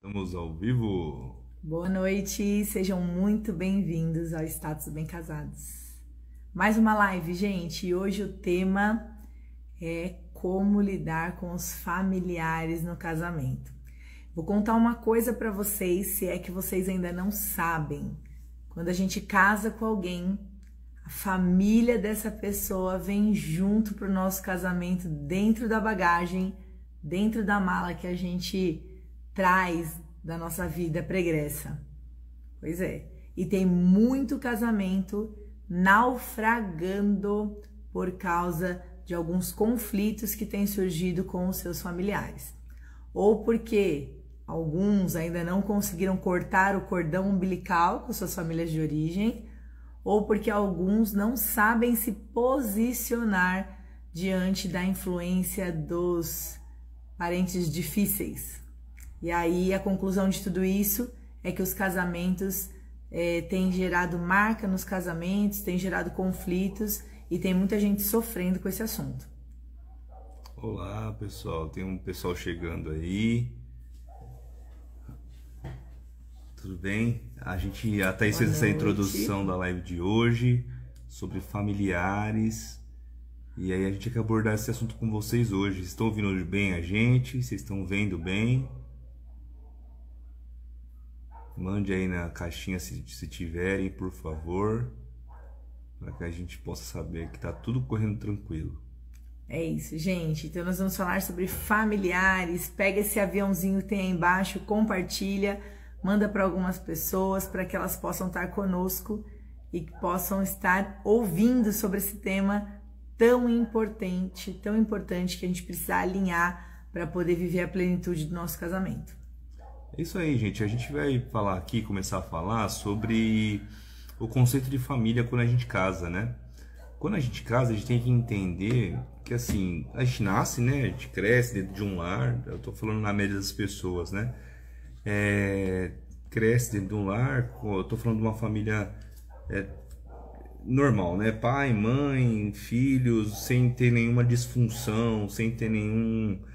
Estamos ao vivo. Boa noite, sejam muito bem-vindos ao Status Bem Casados. Mais uma live, gente, e hoje o tema é como lidar com os familiares no casamento. Vou contar uma coisa para vocês, se é que vocês ainda não sabem. Quando a gente casa com alguém, a família dessa pessoa vem junto para o nosso casamento, dentro da bagagem, dentro da mala que a gente traz da nossa vida pregressa. Pois é. E tem muito casamento naufragando por causa de alguns conflitos que têm surgido com os seus familiares. Ou porque alguns ainda não conseguiram cortar o cordão umbilical com suas famílias de origem, ou porque alguns não sabem se posicionar diante da influência dos parentes difíceis. E aí a conclusão de tudo isso é que os casamentos têm gerado marca nos casamentos, têm gerado conflitos e tem muita gente sofrendo com esse assunto. Olá, pessoal. Tem um pessoal chegando aí. Tudo bem? A Thaís fez essa introdução da live de hoje sobre familiares. E aí a gente quer abordar esse assunto com vocês hoje. Estão ouvindo bem a gente? Vocês estão vendo bem? Mande aí na caixinha se tiverem, por favor, para que a gente possa saber que tá tudo correndo tranquilo. É isso, gente. Então nós vamos falar sobre familiares. Pega esse aviãozinho que tem aí embaixo, compartilha, manda para algumas pessoas para que elas possam estar conosco e que possam estar ouvindo sobre esse tema tão importante que a gente precisa alinhar para poder viver a plenitude do nosso casamento. É isso aí, gente. A gente vai falar aqui, começar a falar sobre o conceito de família quando a gente casa, né? Quando a gente casa, a gente tem que entender que, assim, a gente nasce, né? A gente cresce dentro de um lar. Eu tô falando na média das pessoas, né? Cresce dentro de um lar. Eu tô falando de uma família normal, né? Pai, mãe, filhos, sem ter nenhuma disfunção, sem ter nenhuma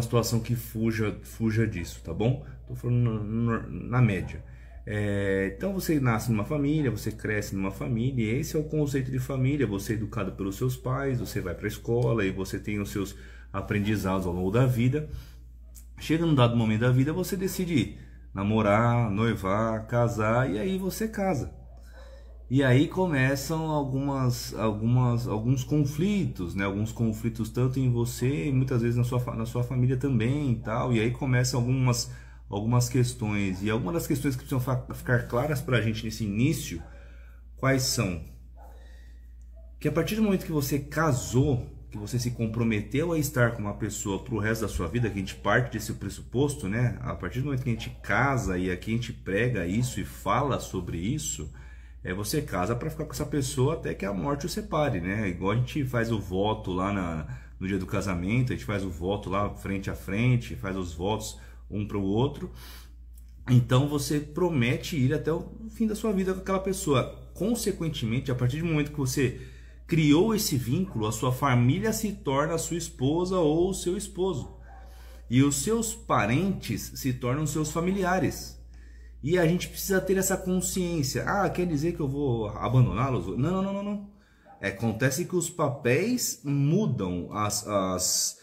situação que fuja disso, tá bom? Tô falando na média. Então você nasce numa família, você cresce numa família, e esse é o conceito de família. Você é educado pelos seus pais, você vai para a escola e você tem os seus aprendizados ao longo da vida. Chega num dado momento da vida, você decide namorar, noivar, casar, e aí você casa. E aí começam alguns conflitos, né? Alguns conflitos tanto em você e muitas vezes na sua família também e tal. E aí começam algumas questões. E algumas das questões que precisam ficar claras para a gente nesse início, quais são? Que a partir do momento que você casou, que você se comprometeu a estar com uma pessoa para o resto da sua vida, que a gente parte desse pressuposto, né? A partir do momento que a gente casa e aqui a gente prega isso e fala sobre isso, você casa para ficar com essa pessoa até que a morte o separe, né? Igual a gente faz o voto lá no dia do casamento, a gente faz o voto lá frente a frente, faz os votos um para o outro. Então você promete ir até o fim da sua vida com aquela pessoa. Consequentemente, a partir do momento que você criou esse vínculo, a sua família se torna a sua esposa ou o seu esposo. E os seus parentes se tornam seus familiares. E a gente precisa ter essa consciência. Quer dizer que eu vou abandoná-los? Não. Acontece que os papéis mudam, as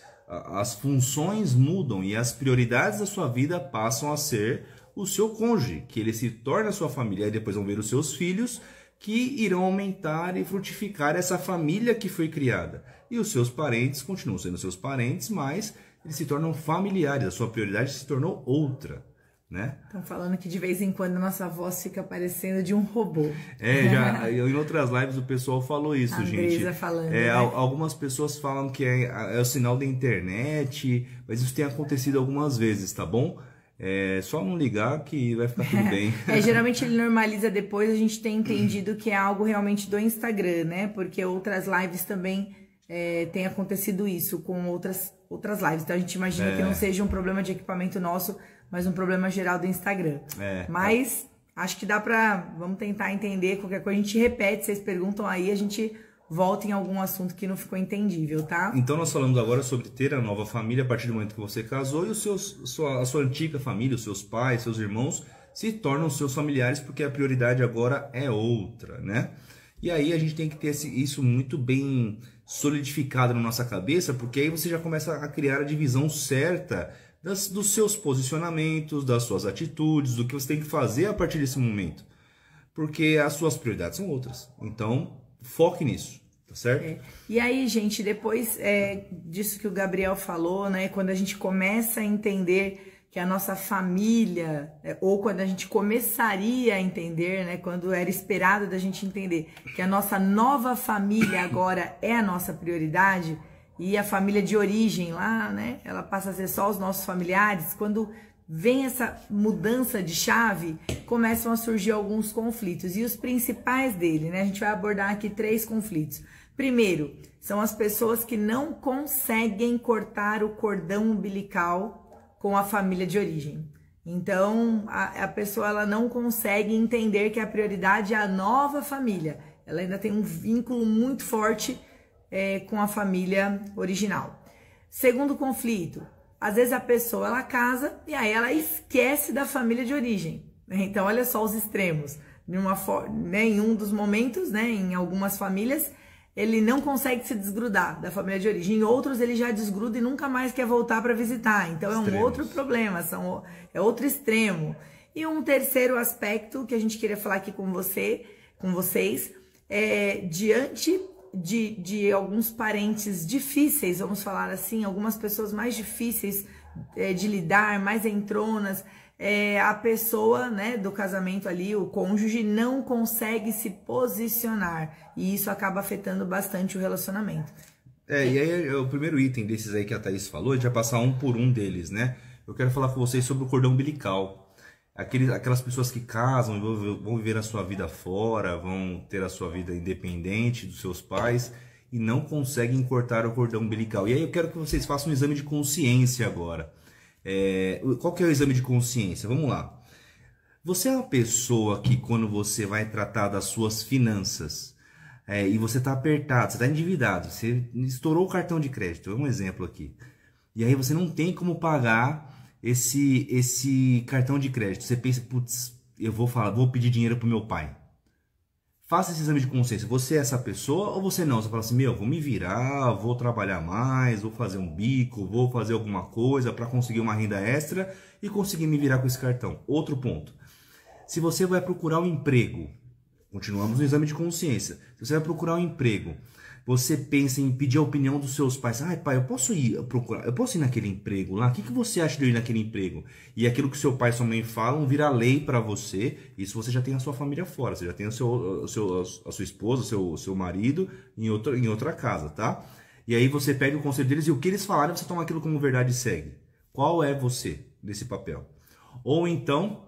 funções mudam e as prioridades da sua vida passam a ser o seu cônjuge, que ele se torna a sua família, e depois vão ver os seus filhos, que irão aumentar e frutificar essa família que foi criada. E os seus parentes continuam sendo seus parentes, mas eles se tornam familiares, a sua prioridade se tornou outra. Né? Estão falando que de vez em quando nossa voz fica parecendo de um robô. Já em outras lives o pessoal falou isso, a gente. Andresa falando, né? Algumas pessoas falam que é o sinal da internet, mas isso tem acontecido algumas vezes, tá bom? Só não ligar que vai ficar tudo bem. Geralmente ele normaliza depois, a gente tem entendido que é algo realmente do Instagram, né? Porque outras lives também tem acontecido isso com outras lives. Então a gente imagina que não seja um problema de equipamento nosso, mas um problema geral do Instagram. Mas acho que dá pra... Vamos tentar entender. Qualquer coisa a gente repete, vocês perguntam aí, a gente volta em algum assunto que não ficou entendível, tá? Então nós falamos agora sobre ter a nova família a partir do momento que você casou e a sua antiga família, os seus pais, seus irmãos se tornam seus familiares porque a prioridade agora é outra, né? E aí a gente tem que ter isso muito bem solidificado na nossa cabeça, porque aí você já começa a criar a divisão certa dos seus posicionamentos, das suas atitudes, do que você tem que fazer a partir desse momento. Porque as suas prioridades são outras. Então, foque nisso, tá certo? E aí, gente, depois disso que o Gabriel falou, né? Quando a gente começa a entender que a nossa família, ou quando a gente começaria a entender, né? Quando era esperado da gente entender que a nossa nova família agora é a nossa prioridade, e a família de origem lá, né? Ela passa a ser só os nossos familiares. Quando vem essa mudança de chave, começam a surgir alguns conflitos. E os principais dele, né? A gente vai abordar aqui 3 conflitos. Primeiro, são as pessoas que não conseguem cortar o cordão umbilical com a família de origem. Então, a pessoa ela não consegue entender que a prioridade é a nova família. Ela ainda tem um vínculo muito forte com a família original. Segundo conflito, às vezes a pessoa ela casa e aí ela esquece da família de origem. Então, olha só os extremos. Em um dos momentos, né, em algumas famílias, ele não consegue se desgrudar da família de origem. Em outros, ele já desgruda e nunca mais quer voltar para visitar. Então, é um outro problema, é outro extremo. E um terceiro aspecto que a gente queria falar aqui com vocês, diante de alguns parentes difíceis, vamos falar assim, algumas pessoas mais difíceis de lidar, mais entronas, a pessoa, né, do casamento ali, o cônjuge, não consegue se posicionar e isso acaba afetando bastante o relacionamento. E aí o primeiro item desses aí que a Thaís falou, a gente vai passar um por um deles, né? Eu quero falar com vocês sobre o cordão umbilical. Aquelas pessoas que casam, vão viver a sua vida fora, vão ter a sua vida independente dos seus pais e não conseguem cortar o cordão umbilical. E aí eu quero que vocês façam um exame de consciência agora. Qual que é o exame de consciência? Vamos lá. Você é uma pessoa que quando você vai tratar das suas finanças e você está apertado, você está endividado, você estourou o cartão de crédito, é um exemplo aqui. E aí você não tem como pagar esse cartão de crédito. Você pensa, putz, vou pedir dinheiro pro meu pai. Faça esse exame de consciência. Você é essa pessoa ou você não? Você fala assim, vou me virar, vou trabalhar mais, vou fazer um bico, vou fazer alguma coisa para conseguir uma renda extra e conseguir me virar com esse cartão. Outro ponto. Se você vai procurar um emprego, continuamos no exame de consciência. Se você vai procurar um emprego, você pensa em pedir a opinião dos seus pais. Pai, eu posso ir naquele emprego lá? O que você acha de eu ir naquele emprego? E aquilo que seu pai e sua mãe falam vira lei para você. Isso você já tem a sua família fora. Você já tem a sua esposa, o seu marido em outra casa, tá? E aí você pega o conselho deles e o que eles falarem você toma aquilo como verdade e segue. Qual é você nesse papel? Ou então,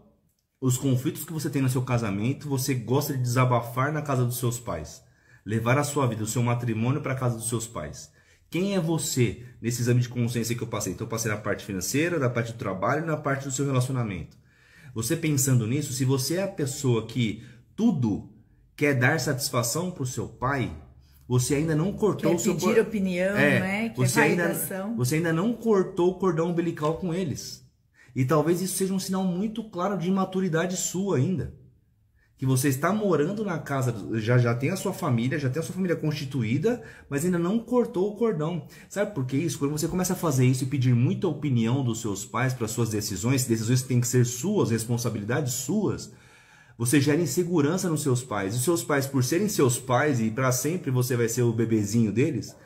os conflitos que você tem no seu casamento, você gosta de desabafar na casa dos seus pais. Levar a sua vida, o seu matrimônio para a casa dos seus pais. Quem é você nesse exame de consciência que eu passei? Então eu passei na parte financeira, na parte do trabalho e na parte do seu relacionamento. Você pensando nisso, se você é a pessoa que tudo quer dar satisfação para o seu pai, você ainda não cortou o seu... Quer pedir opinião, né? Quer validação. Você ainda não cortou o cordão umbilical com eles. E talvez isso seja um sinal muito claro de imaturidade sua ainda. Que você está morando na casa, já tem a sua família, já tem a sua família constituída, mas ainda não cortou o cordão. Sabe por que isso? Quando você começa a fazer isso e pedir muita opinião dos seus pais para suas decisões que têm que ser suas, responsabilidades suas, você gera insegurança nos seus pais. Os seus pais, por serem seus pais e para sempre você vai ser o bebezinho deles,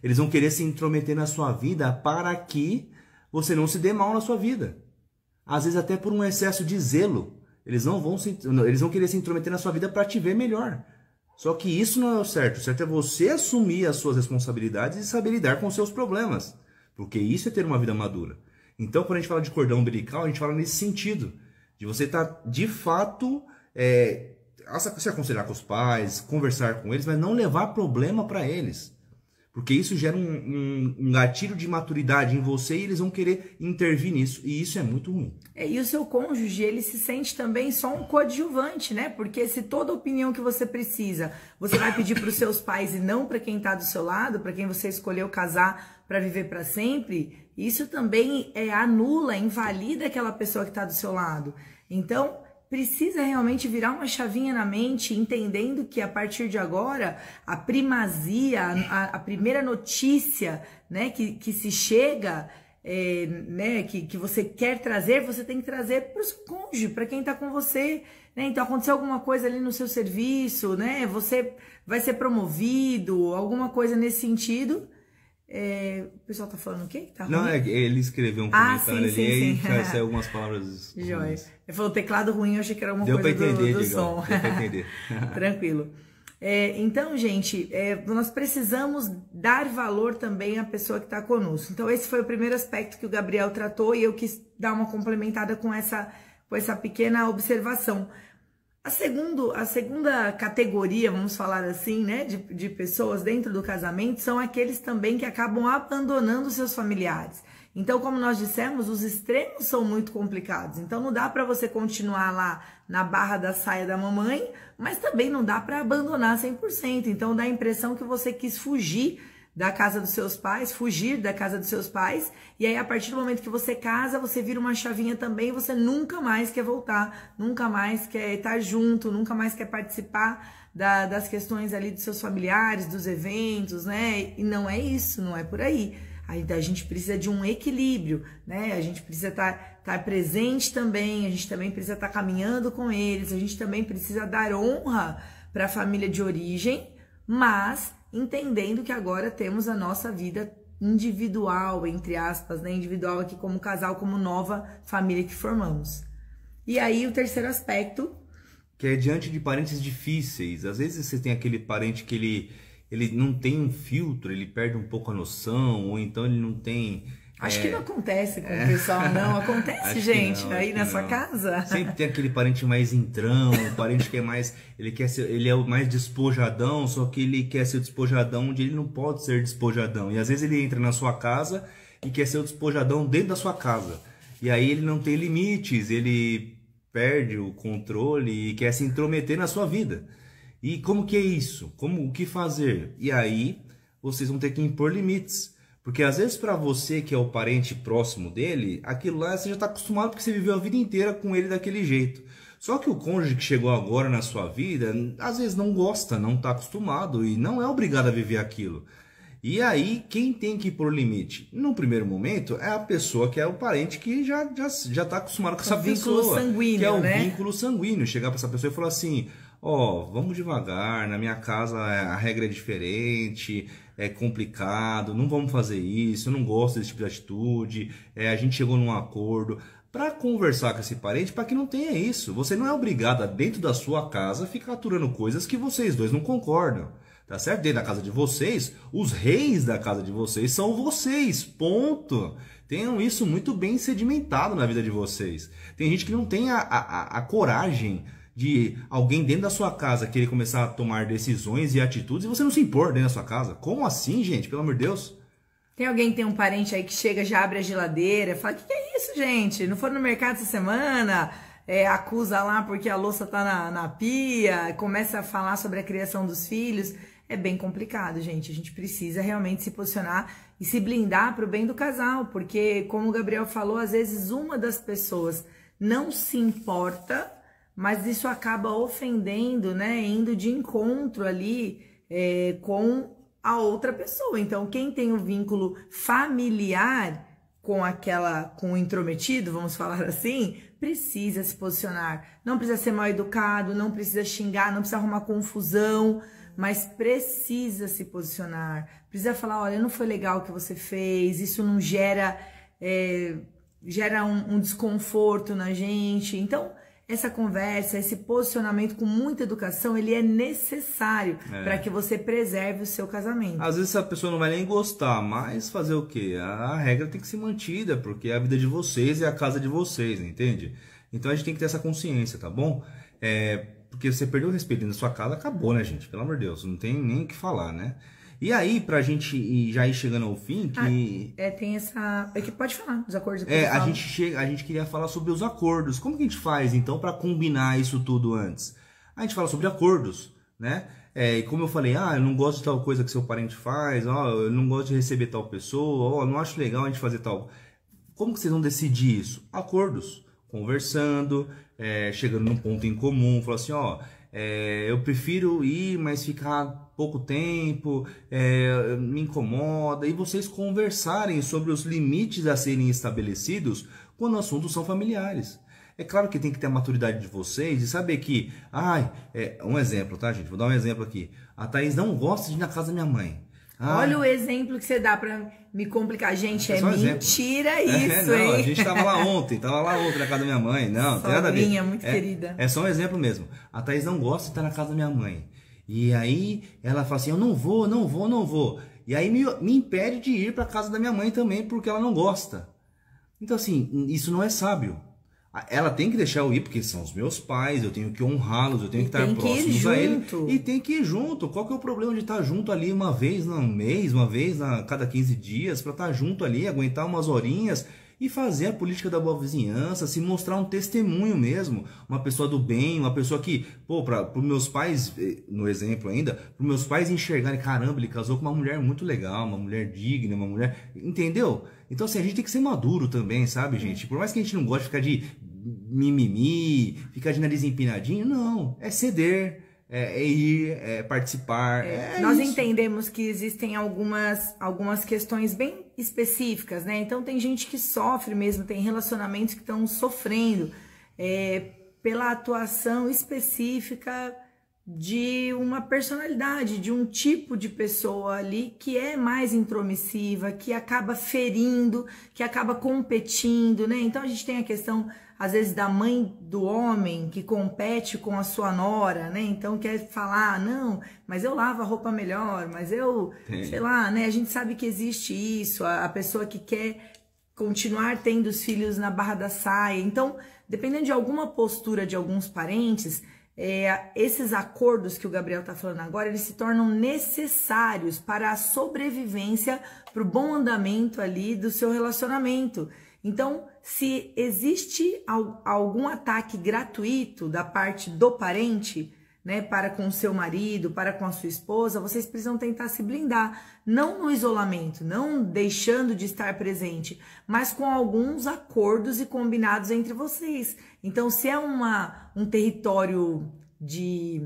eles vão querer se intrometer na sua vida para que você não se dê mal na sua vida. Às vezes até por um excesso de zelo. Eles vão querer se intrometer na sua vida para te ver melhor. Só que isso não é o certo. O certo é você assumir as suas responsabilidades e saber lidar com os seus problemas. Porque isso é ter uma vida madura. Então, quando a gente fala de cordão umbilical, a gente fala nesse sentido. De você estar, de fato, se aconselhar com os pais, conversar com eles, mas não levar problema para eles. Porque isso gera um gatilho de maturidade em você e eles vão querer intervir nisso. E isso é muito ruim. E o seu cônjuge, ele se sente também só um coadjuvante, né? Porque se toda opinião que você precisa, você vai pedir para os seus pais e não para quem está do seu lado, para quem você escolheu casar para viver para sempre, isso também anula, invalida aquela pessoa que está do seu lado. Então, precisa realmente virar uma chavinha na mente, entendendo que a partir de agora, a primazia, a primeira notícia, né, que se chega, né, que você quer trazer, você tem que trazer para o seu cônjuge, para quem está com você. Né? Então, aconteceu alguma coisa ali no seu serviço, né, você vai ser promovido, alguma coisa nesse sentido. O pessoal tá falando o quê? Tá ruim? Não, ele escreveu um comentário ali e saiu algumas palavras. Joia. Ele falou teclado ruim, eu achei que era alguma coisa do som. Deu pra entender. Tranquilo. Então, gente, nós precisamos dar valor também à pessoa que está conosco. Então, esse foi o primeiro aspecto que o Gabriel tratou e eu quis dar uma complementada com essa pequena observação. A segunda categoria, vamos falar assim, né, de pessoas dentro do casamento são aqueles também que acabam abandonando seus familiares. Então, como nós dissemos, os extremos são muito complicados. Então, não dá para você continuar lá na barra da saia da mamãe, mas também não dá para abandonar 100%. Então, dá a impressão que você quis fugir da casa dos seus pais, fugir da casa dos seus pais, e aí a partir do momento que você casa, você vira uma chavinha também, você nunca mais quer voltar, nunca mais quer estar junto, nunca mais quer participar das questões ali dos seus familiares, dos eventos, né? E não é isso, não é por aí. A gente precisa de um equilíbrio, né? A gente precisa estar presente também, a gente também precisa estar caminhando com eles, a gente também precisa dar honra para a família de origem, mas entendendo que agora temos a nossa vida individual, entre aspas, né? Individual aqui como casal, como nova família que formamos. E aí o terceiro aspecto... Que é diante de parentes difíceis. Às vezes você tem aquele parente que ele não tem um filtro, ele perde um pouco a noção, ou então ele não tem... Acho que não acontece com o pessoal, não. Acontece, gente, aí na sua casa. Sempre tem aquele parente mais entrão, o parente que é mais... Ele é o mais despojadão, só que ele quer ser o despojadão onde ele não pode ser despojadão. E às vezes ele entra na sua casa e quer ser o despojadão dentro da sua casa. E aí ele não tem limites, ele perde o controle e quer se intrometer na sua vida. E como que é isso? O que fazer? E aí vocês vão ter que impor limites. Porque às vezes para você que é o parente próximo dele, aquilo lá você já está acostumado porque você viveu a vida inteira com ele daquele jeito. Só que o cônjuge que chegou agora na sua vida, às vezes não gosta, não está acostumado e não é obrigado a viver aquilo. E aí, quem tem que pôr limite? No primeiro momento, é a pessoa que é o parente que já está acostumado com essa pessoa. Vínculo sanguíneo, que é o né? vínculo sanguíneo. Chegar para essa pessoa e falar assim, vamos devagar, na minha casa a regra é diferente, é complicado, não vamos fazer isso, eu não gosto desse tipo de atitude, a gente chegou num acordo. Para conversar com esse parente, para que não tenha isso. Você não é obrigado a, dentro da sua casa, ficar aturando coisas que vocês dois não concordam. Tá certo? Dentro da casa de vocês, os reis da casa de vocês são vocês, ponto. Tenham isso muito bem sedimentado na vida de vocês. Tem gente que não tem a coragem de alguém dentro da sua casa querer começar a tomar decisões e atitudes e você não se impor dentro da sua casa. Como assim, gente? Pelo amor de Deus. Tem alguém que tem um parente aí que chega, já abre a geladeira, fala, que é isso, gente? Não foram no mercado essa semana? Acusa lá porque a louça tá na pia, começa a falar sobre a criação dos filhos. É bem complicado, gente. A gente precisa realmente se posicionar e se blindar para o bem do casal, porque, como o Gabriel falou, às vezes uma das pessoas não se importa, mas isso acaba ofendendo, né? Indo de encontro ali com a outra pessoa. Então, quem tem um vínculo familiar com o intrometido, vamos falar assim, precisa se posicionar. Não precisa ser mal educado, não precisa xingar, não precisa arrumar confusão, mas precisa se posicionar. Precisa falar, olha, não foi legal o que você fez, isso não gera um desconforto na gente. Então, essa conversa, esse posicionamento com muita educação, ele é necessário para que você preserve o seu casamento. Às vezes a pessoa não vai nem gostar, mas fazer o quê? A regra tem que ser mantida, porque é a vida de vocês e a casa de vocês, entende? Então a gente tem que ter essa consciência, tá bom? Porque você perdeu o respeito dentro da sua casa, acabou, né, gente? Pelo amor de Deus, não tem nem o que falar, né? E aí, pra gente já ir chegando ao fim, que... tem essa... É que pode falar, os acordos. A gente queria falar sobre os acordos. Como que a gente faz, então, pra combinar isso tudo antes? A gente fala sobre acordos, né? E como eu falei, eu não gosto de tal coisa que seu parente faz, eu não gosto de receber tal pessoa, não acho legal a gente fazer tal... Como que vocês vão decidir isso? Acordos. Conversando, chegando num ponto em comum, falar assim, eu prefiro ir, mas ficar pouco tempo, me incomoda, e vocês conversarem sobre os limites a serem estabelecidos quando assuntos são familiares. É claro que tem que ter a maturidade de vocês e saber que, um exemplo, tá, gente? Vou dar um exemplo aqui. A Thaís não gosta de ir na casa da minha mãe. Olha o exemplo que você dá pra me complicar. Gente, é mentira isso, não, hein? A gente tava lá ontem na casa da minha mãe. Não, tem nada a ver. Muito querida. É só um exemplo mesmo. A Thaís não gosta de estar na casa da minha mãe. E aí ela fala assim, eu não vou. E aí me impede de ir pra casa da minha mãe também, porque ela não gosta. Então assim, isso não é sábio. Ela tem que deixar eu ir, porque são os meus pais, eu tenho que honrá-los, eu tenho que estar próximos a ele. E tem que ir junto. Qual que é o problema de estar junto ali uma vez no mês, uma vez a cada 15 dias, para estar junto ali, aguentar umas horinhas e fazer a política da boa vizinhança, se mostrar um testemunho mesmo, uma pessoa do bem, uma pessoa que, para os meus pais, no exemplo ainda, para os meus pais enxergarem, caramba, ele casou com uma mulher muito legal, uma mulher digna, uma mulher, entendeu? Então assim, a gente tem que ser maduro também, sabe, gente? Por mais que a gente não goste de ficar de mimimi, ficar de nariz empinadinho, não, é ceder, ir, participar. Nós entendemos que existem algumas questões bem específicas, né? Então tem gente que sofre mesmo, tem relacionamentos que estão sofrendo pela atuação específica de uma personalidade, de um tipo de pessoa ali que é mais intromissiva, que acaba ferindo, que acaba competindo, né? Então a gente tem a questão, às vezes, da mãe do homem que compete com a sua nora, né? Então quer falar, não, mas eu lavo a roupa melhor, mas sei lá, né? A gente sabe que existe isso, a pessoa que quer continuar tendo os filhos na barra da saia. Então, dependendo de alguma postura de alguns parentes, esses acordos que o Gabriel está falando agora, eles se tornam necessários para a sobrevivência, para o bom andamento ali do seu relacionamento. Então, se existe algum ataque gratuito da parte do parente, né, para com o seu marido, para com a sua esposa, vocês precisam tentar se blindar, não no isolamento, não deixando de estar presente, mas com alguns acordos e combinados entre vocês. Então, se é um território de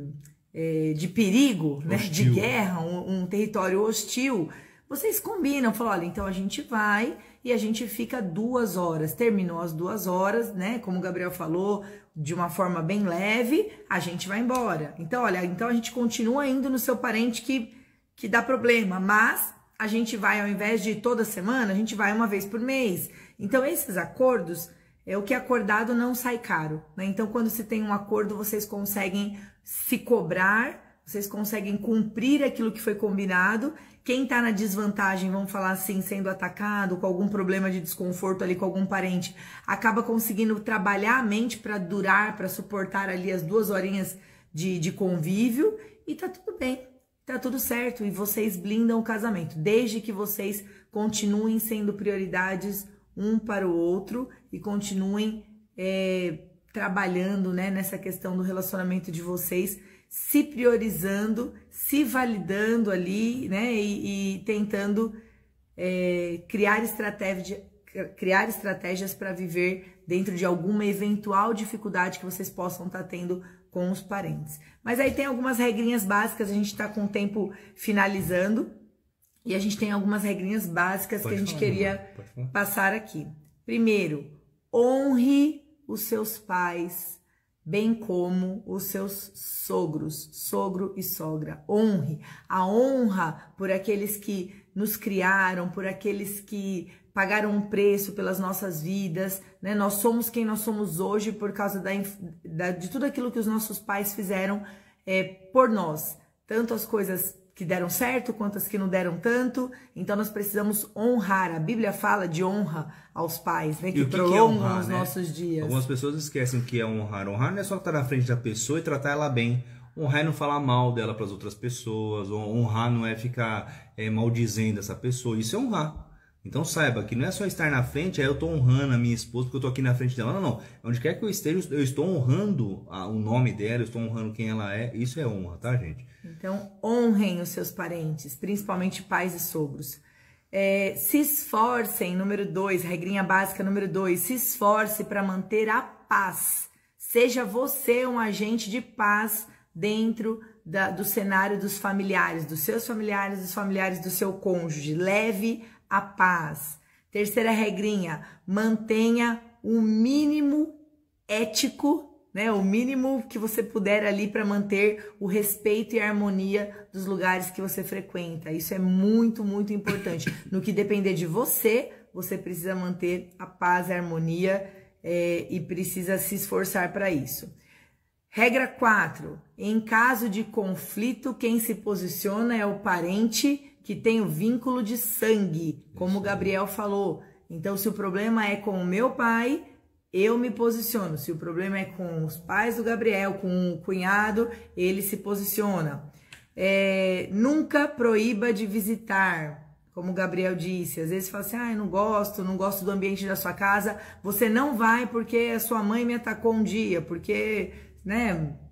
perigo, né, de guerra, um território hostil, vocês combinam, falam, olha, então a gente vai e a gente fica 2 horas, terminou as 2 horas, né, como o Gabriel falou, de uma forma bem leve, a gente vai embora. Então, olha, então a gente continua indo no seu parente que dá problema, mas a gente vai, ao invés de ir toda semana, a gente vai uma vez por mês. Então, esses acordos, o que é acordado não sai caro, né? Então, quando se tem um acordo, vocês conseguem se cobrar, vocês conseguem cumprir aquilo que foi combinado. Quem tá na desvantagem, vamos falar assim, sendo atacado, com algum problema de desconforto ali com algum parente, acaba conseguindo trabalhar a mente para durar, para suportar ali as 2 horinhas de convívio, e tá tudo bem, tá tudo certo, e vocês blindam o casamento, desde que vocês continuem sendo prioridades um para o outro e continuem trabalhando, né, nessa questão do relacionamento de vocês, se priorizando, se validando ali, né, e tentando criar estratégias para viver dentro de alguma eventual dificuldade que vocês possam estar tendo com os parentes. Mas aí tem algumas regrinhas básicas, a gente está com o tempo finalizando, e a gente tem algumas regrinhas básicas que a gente queria passar aqui. Primeiro, honre os seus pais, bem como os seus sogros, sogro e sogra. Honre. A honra por aqueles que nos criaram, por aqueles que pagaram um preço pelas nossas vidas, né? Nós somos quem nós somos hoje por causa de tudo aquilo que os nossos pais fizeram por nós. Tanto as coisas que deram certo, quanto as que não deram tanto. Então nós precisamos honrar. A Bíblia fala de honra aos pais, né? Que prolongam os nossos dias. Algumas pessoas esquecem o que é honrar. Honrar não é só estar na frente da pessoa e tratar ela bem. Honrar é não falar mal dela para as outras pessoas, honrar não é ficar maldizendo essa pessoa, isso é honrar. Então saiba que não é só estar na frente, aí eu estou honrando a minha esposa porque eu estou aqui na frente dela. Não, não. Onde quer que eu esteja, eu estou honrando o nome dela, eu estou honrando quem ela é. Isso é honra, tá, gente? Então, honrem os seus parentes, principalmente pais e sogros. Se esforcem, número 2, regrinha básica número 2, se esforce para manter a paz. Seja você um agente de paz dentro do cenário dos familiares, dos seus familiares, dos familiares do seu cônjuge. Leve a paz. Terceira regrinha, mantenha o mínimo ético, né? O mínimo que você puder ali para manter o respeito e a harmonia dos lugares que você frequenta. Isso é muito, muito importante. No que depender de você, você precisa manter a paz e a harmonia e precisa se esforçar para isso. Regra 4. Em caso de conflito, quem se posiciona é o parente que tem o vínculo de sangue, como o Gabriel falou. Então, se o problema é com o meu pai, eu me posiciono. Se o problema é com os pais do Gabriel, com o cunhado, ele se posiciona. Nunca proíba de visitar, como o Gabriel disse. Às vezes fala assim, eu não gosto do ambiente da sua casa. Você não vai porque a sua mãe me atacou um dia, porque,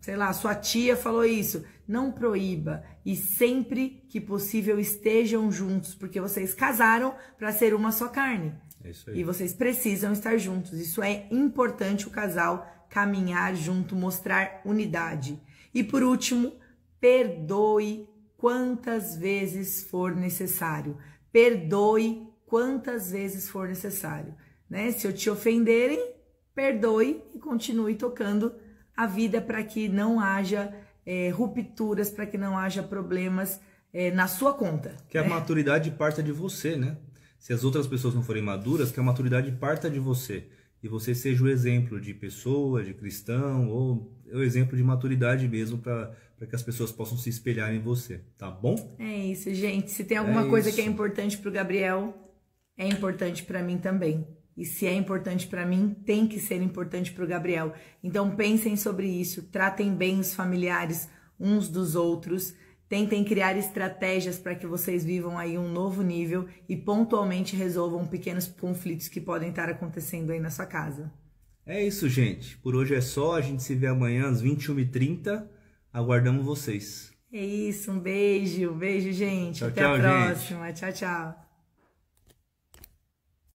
sei lá, sua tia falou isso. Não proíba e sempre que possível estejam juntos, porque vocês casaram para ser uma só carne. É isso aí. E vocês precisam estar juntos. Isso é importante, o casal caminhar junto, mostrar unidade. E por último, perdoe quantas vezes for necessário. Perdoe quantas vezes for necessário. Se eu te ofenderem, perdoe e continue tocando a vida para que não haja rupturas, para que não haja problemas na sua conta. Que a maturidade parta de você, né? Se as outras pessoas não forem maduras, que a maturidade parta de você. E você seja o exemplo de pessoa, de cristão, ou o exemplo de maturidade mesmo, para que as pessoas possam se espelhar em você, tá bom? É isso, gente. Se tem alguma coisa que é importante para o Gabriel, é importante para mim também. E se é importante para mim, tem que ser importante para o Gabriel. Então pensem sobre isso, tratem bem os familiares uns dos outros, tentem criar estratégias para que vocês vivam aí um novo nível e pontualmente resolvam pequenos conflitos que podem estar acontecendo aí na sua casa. É isso, gente. Por hoje é só. A gente se vê amanhã às 21h30. Aguardamos vocês. É isso, um beijo, gente. Tchau, Até tchau, a próxima. gente. Tchau, tchau.